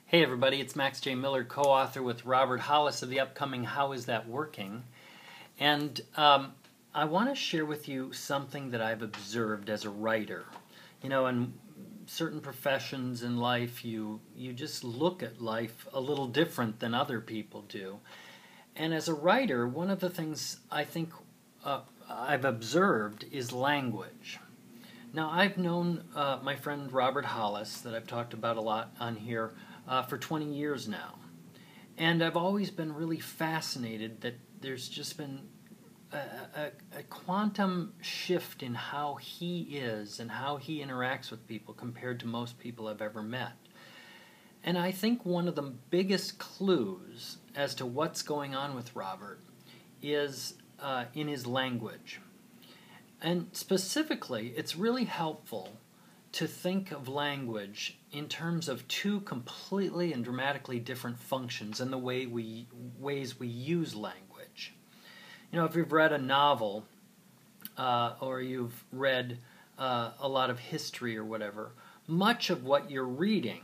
Hey everybody, it's Max J. Miller, co-author with Robert Hollis of the upcoming How Is That Working? And I want to share with you something that I've observed as a writer. You know, in certain professions in life, you just look at life a little different than other people do. And as a writer, one of the things I think I've observed is language. Now, I've known my friend Robert Hollis, that I've talked about a lot on here, for 20 years now. And I've always been really fascinated that there's just been a quantum shift in how he is and how he interacts with people compared to most people I've ever met. And I think one of the biggest clues as to what's going on with Robert is in his language. And specifically, it's really helpful to think of language in terms of two completely and dramatically different functions and the ways we use language. You know, if you've read a novel or you've read a lot of history or whatever, much of what you're reading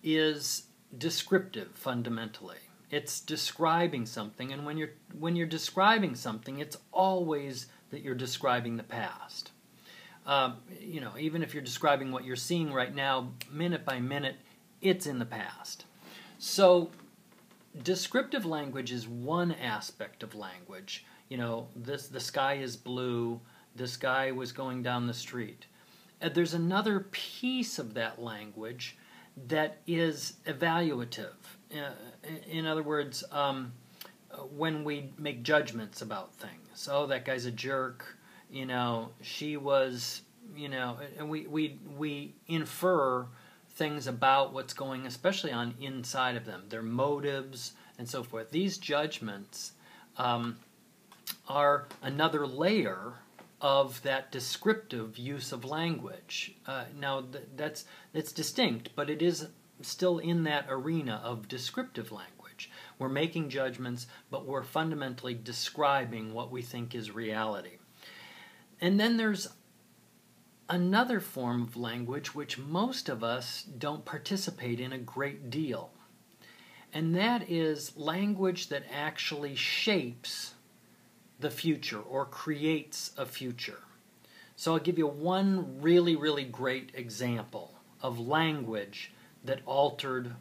is descriptive fundamentally. It's describing something, and when you're describing something, it's always that you're describing the past. You know, even if you're describing what you're seeing right now, minute by minute, it's in the past. So, descriptive language is one aspect of language. You know, the sky is blue, this guy was going down the street. There's another piece of that language that is evaluative. In other words, when we make judgments about things. Oh, that guy's a jerk. You know, she was, you know, and we infer things about what's going, especially on inside of them, their motives and so forth. These judgments are another layer of that descriptive use of language. Now, that's distinct, but it is still in that arena of descriptive language. We're making judgments, but we're fundamentally describing what we think is reality. And then there's another form of language which most of us don't participate in a great deal. And that is language that actually shapes the future or creates a future. So I'll give you one really, really great example of language that altered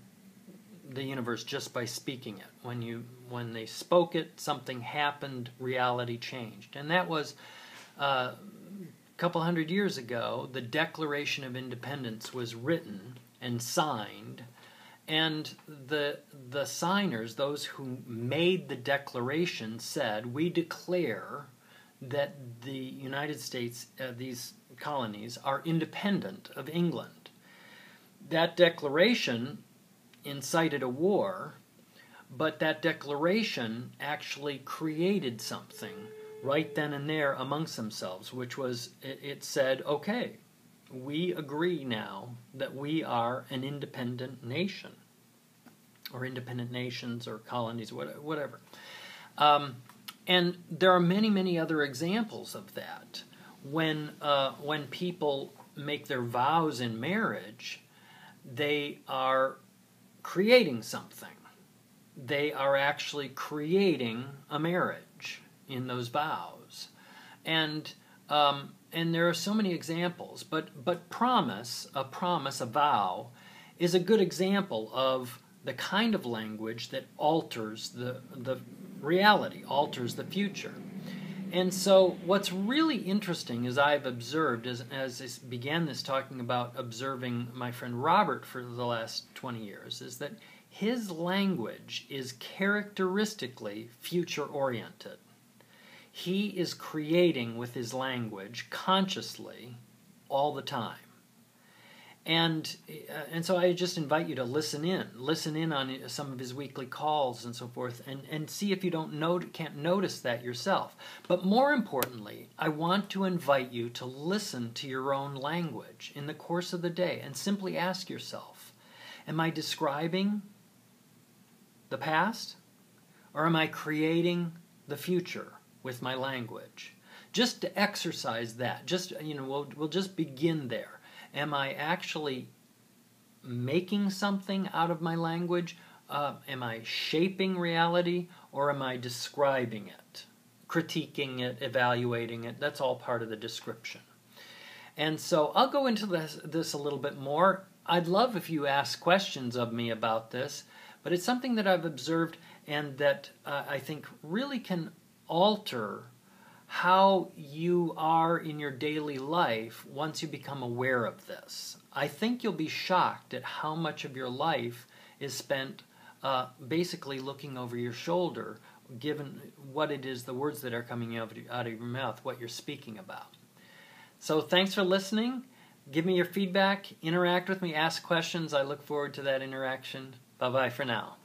the universe just by speaking it. When they spoke it, something happened, reality changed. And that was a couple hundred years ago, the Declaration of Independence was written and signed, and the signers, those who made the declaration, said, "We declare that the United States, these colonies, are independent of England." That declaration incited a war, but that declaration actually created something right then and there amongst themselves, which was, it said, okay, we agree now that we are an independent nation, or independent nations, or colonies, whatever. And there are many, many other examples of that. When people make their vows in marriage, they are creating something. They are actually creating a marriage in those vows, and there are so many examples. But promise, a vow, is a good example of the kind of language that alters the reality, alters the future. And so, what's really interesting, as I've observed, as I began this talking about observing my friend Robert for the last 20 years, is that his language is characteristically future-oriented. He is creating with his language consciously all the time. And so I just invite you to listen in on some of his weekly calls and so forth, and see if you can't notice that yourself. But more importantly, I want to invite you to listen to your own language in the course of the day and simply ask yourself, am I describing the past, or am I creating the future with my language? Just to exercise that, we'll just begin there. Am I actually making something out of my language? Am I shaping reality, or am I describing it, critiquing it, evaluating it? That's all part of the description. And so I'll go into this a little bit more. I'd love if you ask questions of me about this, but it's something that I've observed and that I think really can alter how you are in your daily life once you become aware of this. I think you'll be shocked at how much of your life is spent basically looking over your shoulder, given what it is, the words that are coming out of your mouth, what you're speaking about. So thanks for listening. Give me your feedback, interact with me, ask questions. I look forward to that interaction. Bye-bye for now.